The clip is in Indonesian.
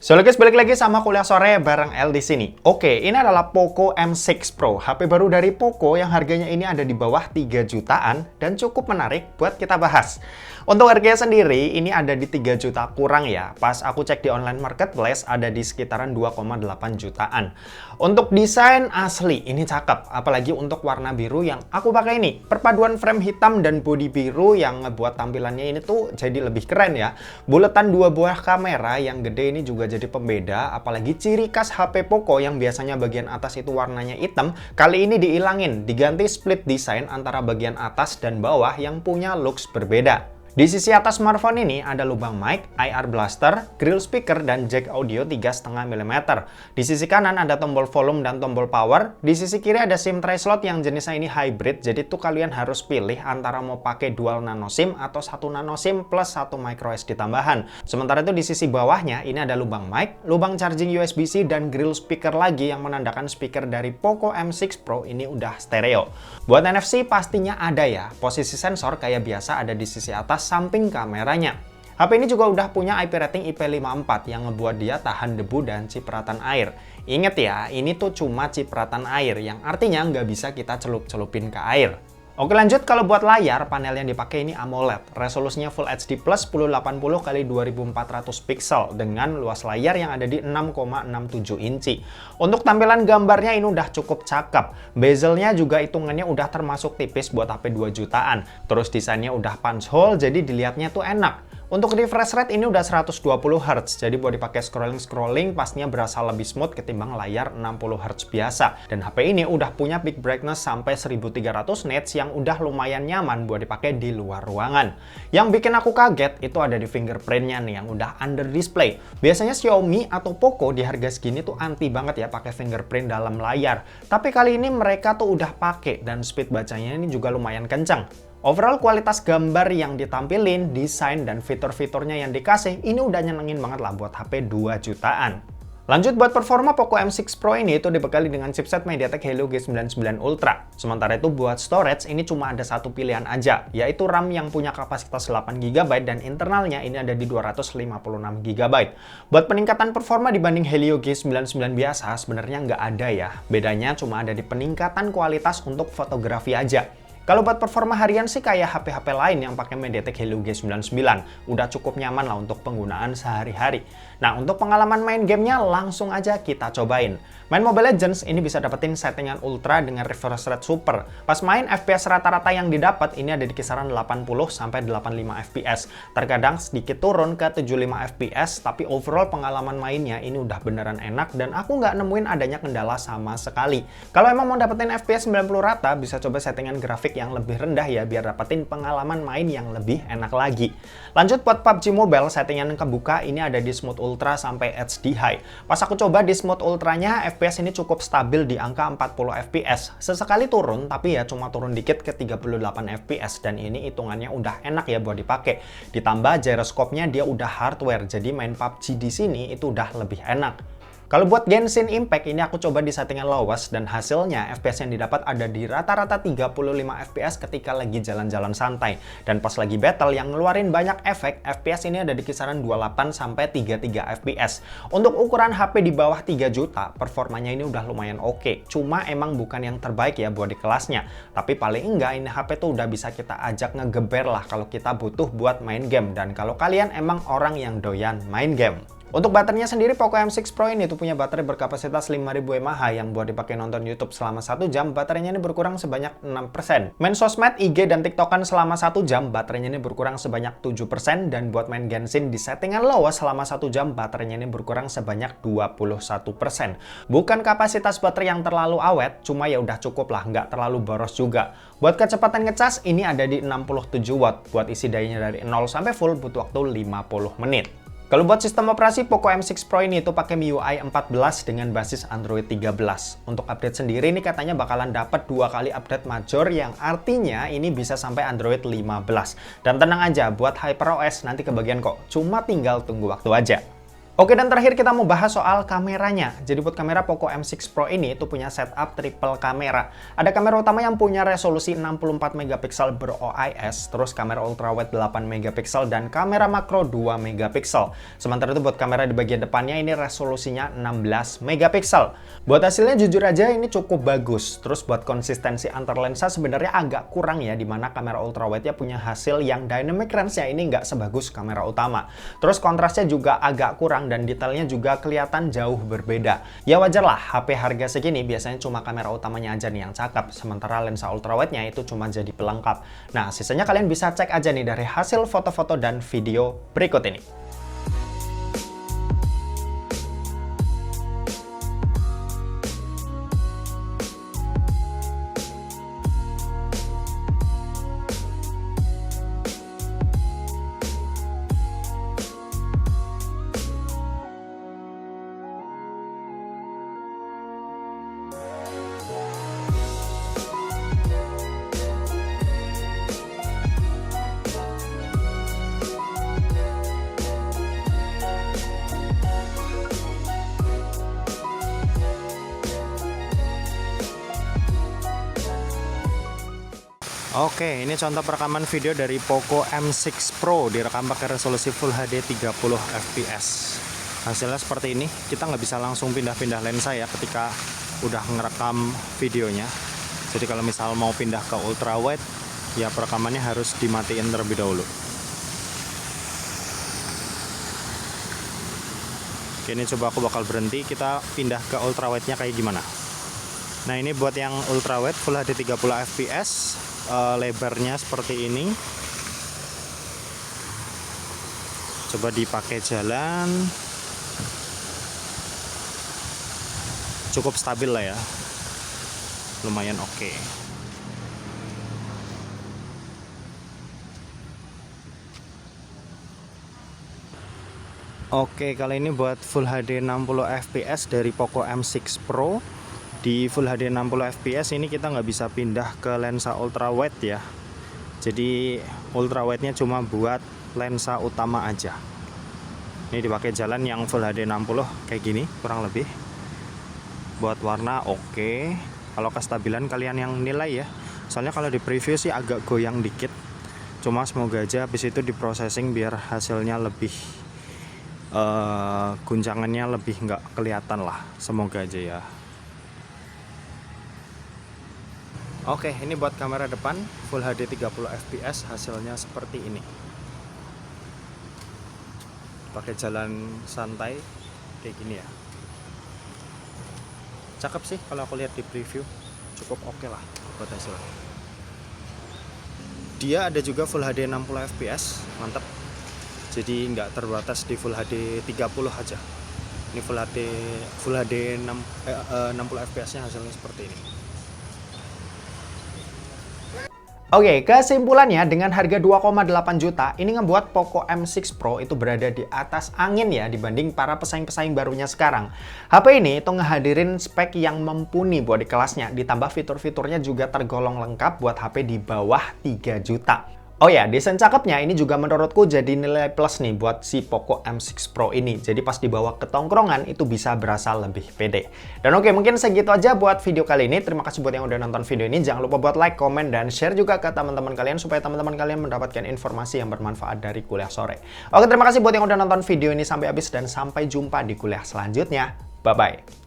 So guys, balik lagi sama kuliah sore bareng El di sini. Oke, ini adalah Poco M6 Pro, HP baru dari Poco yang harganya ini ada di bawah 3 jutaan dan cukup menarik buat kita bahas. Untuk harganya sendiri, ini ada di 3 juta kurang ya. Pas aku cek di online marketplace, ada di sekitaran 2,8 jutaan. Untuk desain asli, ini cakep. Apalagi untuk warna biru yang aku pakai ini. Perpaduan frame hitam dan bodi biru yang ngebuat tampilannya ini tuh jadi lebih keren ya. Buletan dua buah kamera yang gede ini juga jadi pembeda. Apalagi ciri khas HP Poco yang biasanya bagian atas itu warnanya hitam, kali ini diilangin. Diganti split design antara bagian atas dan bawah yang punya looks berbeda. Di sisi atas smartphone ini ada lubang mic, IR blaster, grill speaker, dan jack audio 3,5 mm. Di sisi kanan ada tombol volume dan tombol power. Di sisi kiri ada SIM tray slot yang jenisnya ini hybrid, jadi tuh kalian harus pilih antara mau pakai dual nano SIM atau satu nano SIM plus satu micro SD tambahan. Sementara itu di sisi bawahnya ini ada lubang mic, lubang charging USB-C, dan grill speaker lagi yang menandakan speaker dari Poco M6 Pro ini udah stereo. Buat NFC pastinya ada ya, posisi sensor kayak biasa ada di sisi atas samping kameranya. HP ini juga udah punya IP rating IP54 yang ngebuat dia tahan debu dan cipratan air. Ingat ya, ini tuh cuma cipratan air, yang artinya nggak bisa kita celup-celupin ke air. Oke lanjut, kalau buat layar, panel yang dipakai ini AMOLED. Resolusinya Full HD Plus 1080 x 2400 pixel dengan luas layar yang ada di 6,67 inci. Untuk tampilan gambarnya ini udah cukup cakep. Bezelnya juga hitungannya udah termasuk tipis buat HP 2 jutaan. Terus desainnya udah punch hole, jadi dilihatnya tuh enak. Untuk refresh rate ini udah 120 Hz, jadi buat dipakai scrolling-scrolling pastinya berasa lebih smooth ketimbang layar 60 Hz biasa. Dan HP ini udah punya peak brightness sampai 1300 nits yang udah lumayan nyaman buat dipakai di luar ruangan. Yang bikin aku kaget itu ada di fingerprintnya nih yang udah under display. Biasanya Xiaomi atau Poco di harga segini tuh anti banget ya pakai fingerprint dalam layar. Tapi kali ini mereka tuh udah pakai dan speed bacanya ini juga lumayan kencang. Overall kualitas gambar yang ditampilin, desain, dan fitur-fiturnya yang dikasih, ini udah nyenengin banget lah buat HP 2 jutaan. Lanjut buat performa Poco M6 Pro ini itu dibekali dengan chipset MediaTek Helio G99 Ultra. Sementara itu buat storage ini cuma ada satu pilihan aja, yaitu RAM yang punya kapasitas 8 GB dan internalnya ini ada di 256 GB. Buat peningkatan performa dibanding Helio G99 biasa sebenarnya nggak ada ya. Bedanya cuma ada di peningkatan kualitas untuk fotografi aja. Kalau buat performa harian sih kayak HP-HP lain yang pakai MediaTek Helio G99, udah cukup nyaman lah untuk penggunaan sehari-hari. Nah, untuk pengalaman main gamenya langsung aja kita cobain. Main Mobile Legends ini bisa dapetin settingan ultra dengan refresh rate super. Pas main FPS rata-rata yang didapat ini ada di kisaran 80-85 FPS. Terkadang sedikit turun ke 75 FPS, tapi overall pengalaman mainnya ini udah beneran enak dan aku nggak nemuin adanya kendala sama sekali. Kalau emang mau dapetin FPS 90 rata, bisa coba settingan grafik yang lebih rendah ya biar dapetin pengalaman main yang lebih enak lagi. Lanjut buat PUBG Mobile, settingan kebuka ini ada di Smooth Ultra sampai HD High. Pas aku coba di Smooth Ultranya, FPS ini cukup stabil di angka 40 FPS. Sesekali turun, tapi ya cuma turun dikit ke 38 FPS dan ini hitungannya udah enak ya buat dipakai. Ditambah gyroscope-nya dia udah hardware, jadi main PUBG di sini itu udah lebih enak. Kalau buat Genshin Impact ini aku coba di settingan lowest dan hasilnya FPS yang didapat ada di rata-rata 35 FPS ketika lagi jalan-jalan santai. Dan pas lagi battle yang ngeluarin banyak efek, FPS ini ada di kisaran 28 sampai 33 FPS. Untuk ukuran HP di bawah 3 juta, performanya ini udah lumayan oke. Cuma emang bukan yang terbaik ya buat di kelasnya. Tapi paling enggak ini HP tuh udah bisa kita ajak ngegeber lah kalau kita butuh buat main game. Dan kalau kalian emang orang yang doyan main game. Untuk baterainya sendiri, Poco M6 Pro ini tuh punya baterai berkapasitas 5000 mAh yang buat dipakai nonton YouTube selama 1 jam, baterainya ini berkurang sebanyak 6%. Main sosmed, IG, dan TikTokan selama 1 jam, baterainya ini berkurang sebanyak 7%, dan buat main Genshin di settingan lowest selama 1 jam, baterainya ini berkurang sebanyak 21%. Bukan kapasitas baterai yang terlalu awet, cuma ya udah cukup lah, nggak terlalu boros juga. Buat kecepatan ngecas, ini ada di 67 Watt. Buat isi dayanya dari 0 sampai full butuh waktu 50 menit. Kalau buat sistem operasi, Poco M6 Pro ini itu pakai MIUI 14 dengan basis Android 13. Untuk update sendiri ini katanya bakalan dapat 2 kali update major yang artinya ini bisa sampai Android 15. Dan tenang aja, buat HyperOS nanti kebagian kok. Cuma tinggal tunggu waktu aja. Oke, dan terakhir kita mau bahas soal kameranya. Jadi buat kamera Poco M6 Pro ini itu punya setup triple kamera. Ada kamera utama yang punya resolusi 64 megapiksel ber-OIS, terus kamera ultrawide 8 megapiksel dan kamera makro 2 megapiksel. Sementara itu buat kamera di bagian depannya ini resolusinya 16 megapiksel. Buat hasilnya jujur aja ini cukup bagus. Terus buat konsistensi antar lensa sebenarnya agak kurang ya, dimana kamera ultrawide-nya punya hasil yang dynamic range-nya ini nggak sebagus kamera utama. Terus kontrasnya juga agak kurang dan detailnya juga kelihatan jauh berbeda. Ya wajar lah, HP harga segini biasanya cuma kamera utamanya aja nih yang cakep, sementara lensa ultrawide-nya itu cuma jadi pelengkap. Nah, sisanya kalian bisa cek aja nih dari hasil foto-foto dan video berikut ini. Oke, ini contoh perekaman video dari Poco M6 Pro, direkam pakai resolusi Full HD 30 fps. Hasilnya seperti ini, kita nggak bisa langsung pindah-pindah lensa ya ketika udah ngerekam videonya. Jadi kalau misal mau pindah ke ultrawide, ya perekamannya harus dimatiin terlebih dahulu. Oke, ini coba aku bakal berhenti, kita pindah ke ultrawide-nya kayak gimana. Nah, ini buat yang ultrawide Full HD 30 fps. Lebarnya seperti ini. Coba dipakai jalan, cukup stabil lah ya, lumayan oke. Oke, kali ini buat Full HD 60 fps dari Poco M6 Pro. Di Full HD 60 fps ini kita nggak bisa pindah ke lensa ultrawide ya. Jadi ultrawide-nya cuma buat lensa utama aja. Ini dipakai jalan yang Full HD 60 kayak gini kurang lebih. Buat warna oke. Kalau kestabilan kalian yang nilai ya. Soalnya kalau di preview sih agak goyang dikit. Cuma semoga aja habis itu diprocessing biar hasilnya lebih guncangannya lebih nggak kelihatan lah. Semoga aja ya. Oke, ini buat kamera depan Full HD 30 fps, hasilnya seperti ini. Pakai jalan santai kayak gini ya. Cakep sih kalau aku lihat di preview, cukup oke lah buat hasilnya. Dia ada juga Full HD 60 fps, mantap. Jadi nggak terbatas di Full HD 30 aja. Ini Full HD 60 fps nya hasilnya seperti ini. Oke, kesimpulannya dengan harga 2,8 juta, ini ngebuat Poco M6 Pro itu berada di atas angin ya dibanding para pesaing-pesaing barunya sekarang. HP ini itu ngehadirin spek yang mumpuni buat di kelasnya, ditambah fitur-fiturnya juga tergolong lengkap buat HP di bawah 3 juta. Oh ya, desain cakepnya ini juga menurutku jadi nilai plus nih buat si Poco M6 Pro ini. Jadi pas dibawa ke tongkrongan itu bisa berasa lebih pede. Dan oke, mungkin segitu aja buat video kali ini. Terima kasih buat yang udah nonton video ini. Jangan lupa buat like, komen, dan share juga ke teman-teman kalian supaya teman-teman kalian mendapatkan informasi yang bermanfaat dari kuliah sore. Oke, terima kasih buat yang udah nonton video ini sampai habis dan sampai jumpa di kuliah selanjutnya. Bye-bye.